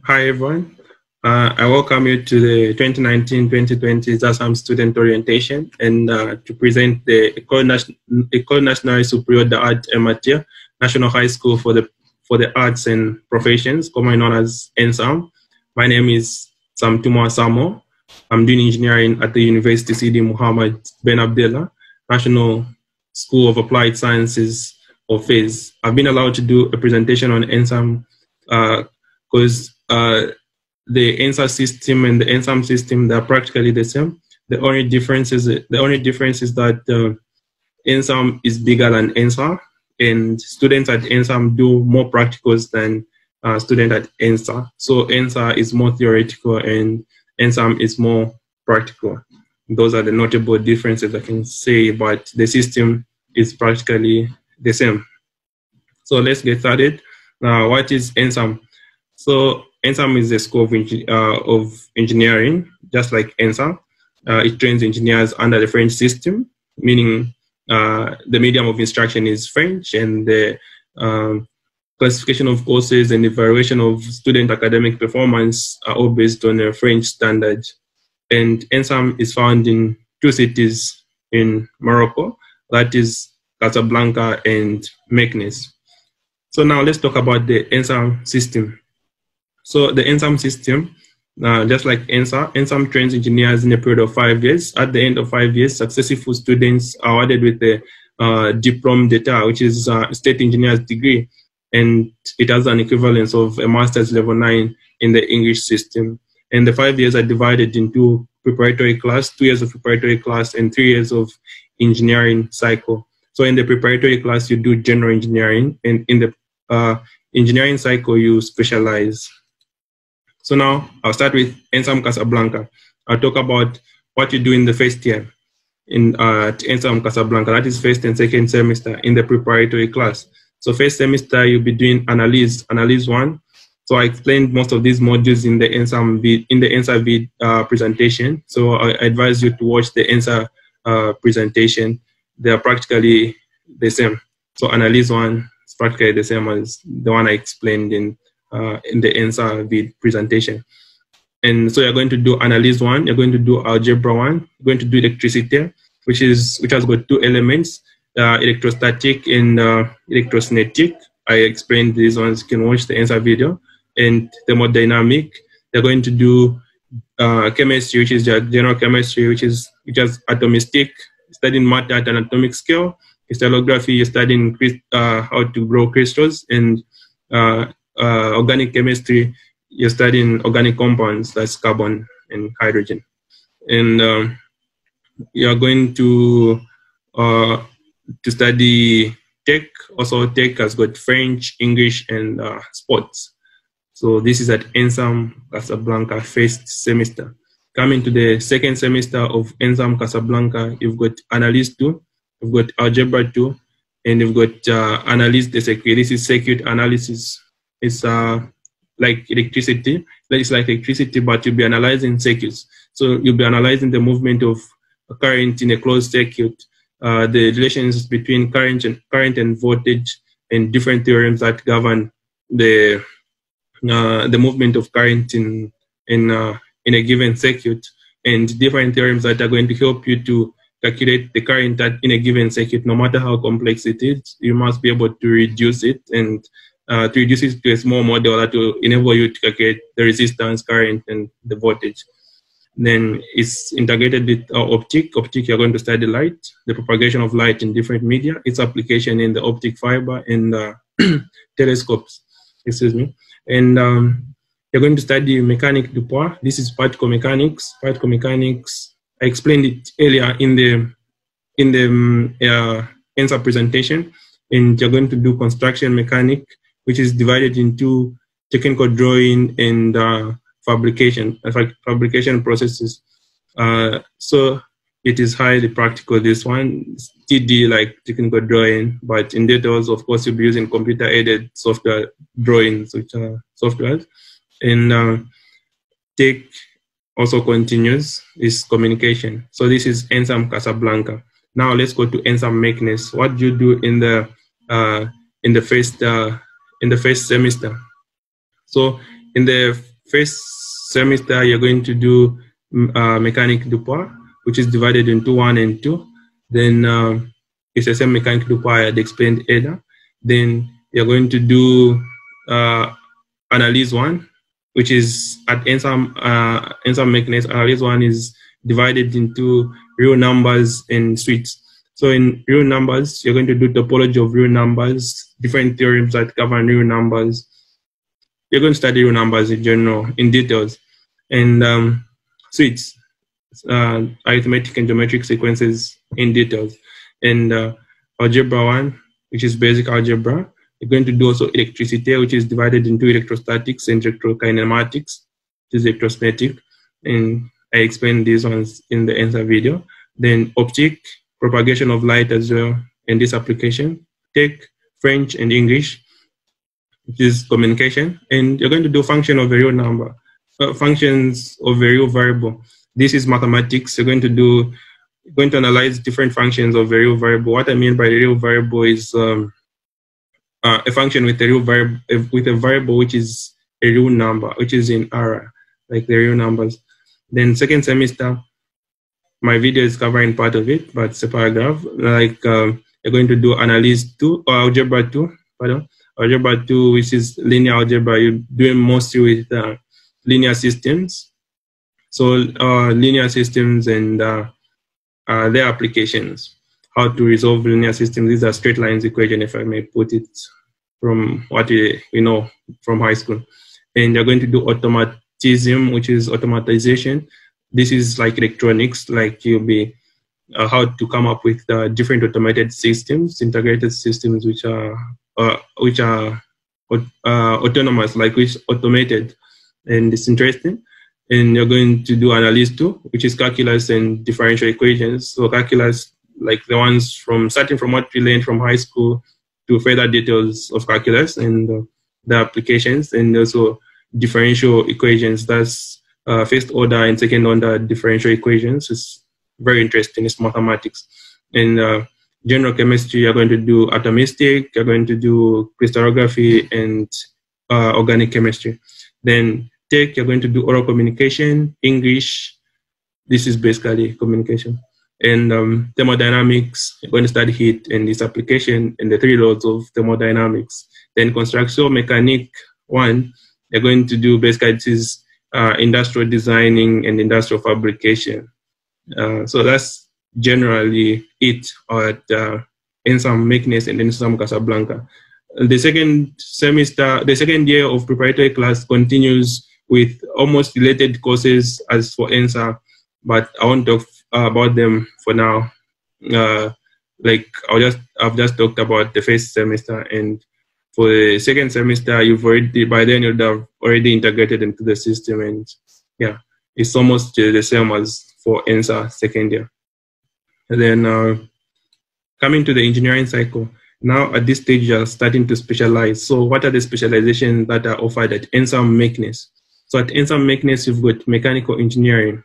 Hi everyone. I welcome you to the 2019-2020 Zasam student orientation and to present the École Nationale Supérieure d'Art et Métiers National High School for the Arts and Professions, commonly known as Ensam. My name is Samutumwa Junior. I'm doing engineering at the University Sidi Muhammad Ben Abdullah National School of Applied Sciences of FAZ. I've been allowed to do a presentation on Ensam because the ENSA system and the Ensam system, they're practically the same. The only difference is that Ensam is bigger than ENSA, and students at Ensam do more practicals than students at ENSA. So ENSA is more theoretical and Ensam is more practical. Those are the notable differences I can say, but the system is practically the same. So let's get started. Now, what is Ensam? So Ensam is a school of engineering, just like ENSA. It trains engineers under the French system, meaning the medium of instruction is French, and the classification of courses and evaluation of student academic performance are all based on a French standard. And Ensam is found in two cities in Morocco, that is Casablanca and Métiers. So now let's talk about the Ensam system. So the Ensam system, just like ENSA, Ensam trains engineers in a period of 5 years. At the end of 5 years, successful students are awarded with the diplôme d'état, which is a state engineer's degree, and it has an equivalence of a master's level 9 in the English system. And the 5 years are divided into preparatory class, 2 years of preparatory class, and 3 years of engineering cycle. So in the preparatory class, you do general engineering, and in the engineering cycle, you specialize. So now I'll start with Ensam Casablanca. I'll talk about what you do in the first year at Ensam Casablanca. That is first and second semester in the preparatory class. So first semester, you'll be doing analysis 1. So I explained most of these modules in the ENSA presentation. So I advise you to watch the ENSA presentation. They are practically the same. So analysis 1 is practically the same as the one I explained in the ENSA presentation. And so you're going to do analysis 1, you're going to do algebra 1, you're going to do electricity, which has got 2 elements, electrostatic and electrostatic. I explained these ones, you can watch the ENSA video. And thermodynamic, they're going to do chemistry, which is general chemistry, which is atomistic, studying matter at an atomic scale. Crystallography, you're studying how to grow crystals, and organic chemistry, you're studying organic compounds, that's carbon and hydrogen. And you're going to study tech. Also, tech has got French, English, and sports. So this is at Ensam Casablanca first semester. Coming to the second semester of Ensam Casablanca, you've got analysis 2, you've got algebra 2, and you've got analysis de circuit. This is circuit analysis. It's like electricity. It's like electricity, but you'll be analyzing circuits. So you'll be analyzing the movement of a current in a closed circuit, the relations between current and voltage, and different theorems that govern the movement of current in a given circuit, and different theorems that are going to help you to calculate the current in a given circuit. No matter how complex it is, you must be able to reduce it, and to reduce it to a small model that will enable you to calculate the resistance, current, and the voltage. Then it's integrated with optic. Optic, you're going to study light, the propagation of light in different media, its application in the optic fiber and telescopes. Excuse me. And you're going to study mechanique du poids. This is particle mechanics. Particle mechanics, I explained it earlier in the ENSA presentation. And you're going to do construction mechanic, which is divided into technical drawing and fabrication processes. So it is highly practical, this one. It's TD, like technical drawing, but in details, of course, you'll be using computer-aided software drawings, which are softwares. And tech also continues is communication. So this is Ensam Casablanca. Now let's go to Ensam Métiers. What do you do in the first semester? So In the first semester, you're going to do Mécanique du poids, which is divided into 1 and 2. Then it's the same Mécanique du poids I had explained earlier. Then you're going to do Analyse 1, which is at Ensam Mechanisms. Analyse 1 is divided into real numbers and suites. So in real numbers, you're going to do topology of real numbers, different theorems that govern real numbers. You're going to study real numbers in general, in details. And suites, arithmetic and geometric sequences in details. And algebra 1, which is basic algebra. You're going to do also electricity, which is divided into electrostatics and electrokinematics, which is electrostatic. And I explained these ones in the ENSA video. Then optic, propagation of light as well in this application. Tech, French and English, which is communication. And you're going to do function of a real number, functions of a real variable. This is mathematics. You're going to analyze different functions of a real variable. What I mean by a real variable is a function with a real variable, with a variable which is a real number, which is in R, like the real numbers. Then second semester, my video is covering part of it, but it's a paragraph. Like you're going to do Analyse 2 or Algebra 2, Algebra 2, which is linear algebra. You're doing mostly with linear systems. So linear systems and their applications, how to resolve linear systems. These are straight lines equation, if I may put it from what we know from high school. And you're going to do automatism, which is automatization. This is like electronics, like you'll be how to come up with different automated systems, integrated systems, which are autonomous, like which automated, and it's interesting. And you're going to do Analyse 2, which is calculus and differential equations. So calculus, like the ones starting from what we learned from high school to further details of calculus and the applications, and also differential equations. That's first order and second order differential equations. It's very interesting. It's mathematics. And general chemistry, you're going to do atomistic, you're going to do crystallography and organic chemistry. Then tech, you're going to do oral communication, English. This is basically communication. And thermodynamics, you're going to study heat and its application and the 3 laws of thermodynamics. Then construction mécanique 1, you're going to do basically this is industrial designing and industrial fabrication. So that's generally it at Ensam Mechanisms and Ensam Casablanca. The second semester, the second year of preparatory class continues with almost related courses as for ENSA, but I won't talk about them for now. Like I've just talked about the first semester, and for the second semester, by then you'd have already integrated into the system, and yeah, it's almost the same as for ENSA second year. And then coming to the engineering cycle. Now at this stage, you're starting to specialize. So what are the specializations that are offered at Ensam Mechanisms? So at Ensam Mechanisms, you've got mechanical engineering,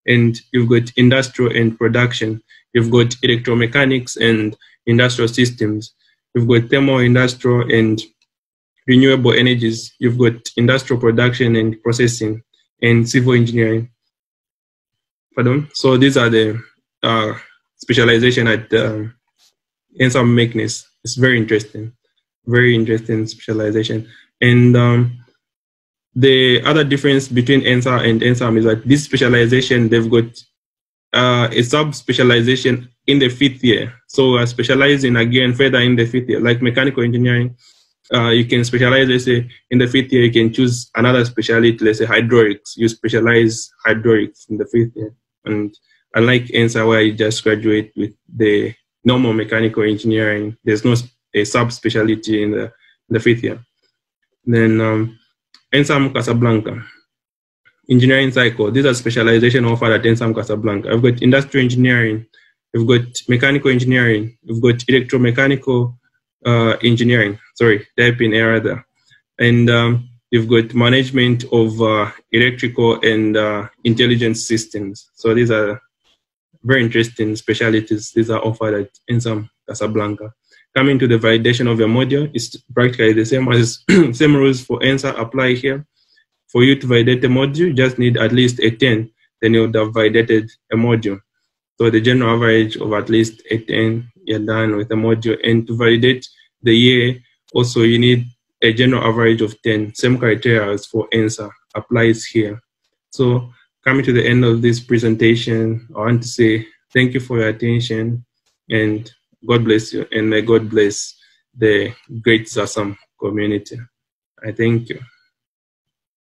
and you've got industrial and production. You've got electromechanics and industrial systems. You've got thermal, industrial, and renewable energies. You've got industrial production and processing, and civil engineering. Pardon? So these are the specialization at Ensam Mechanisms. It's very interesting specialization. And the other difference between ENSA and Ensam is that this specialization, they've got a sub-specialization in the 5th year. So specializing again further in the 5th year, like mechanical engineering, you can specialize, let's say, in the 5th year, you can choose another specialty, let's say hydraulics. You specialize hydraulics in the 5th year. And unlike ENSA, where you just graduate with the normal mechanical engineering, there's no a sub-specialty in the 5th year. Then Ensam Casablanca, engineering cycle. These are specialization offered at Ensam Casablanca. I've got industrial engineering, we've got mechanical engineering, we've got electromechanical engineering. Sorry, typing error there. And you've got management of electrical and intelligence systems. So these are very interesting specialties. These are offered at Ensam Casablanca. Coming to the validation of your module, it's practically the same as same rules for ENSA apply here. For you to validate a module, you just need at least a 10, then you would have validated a module. So the general average of at least a 10, you're done with a module. And to validate the year, also you need a general average of 10. Same criteria as for ENSA applies here. So coming to the end of this presentation, I want to say thank you for your attention and God bless you, and may God bless the great Zasam community. I thank you.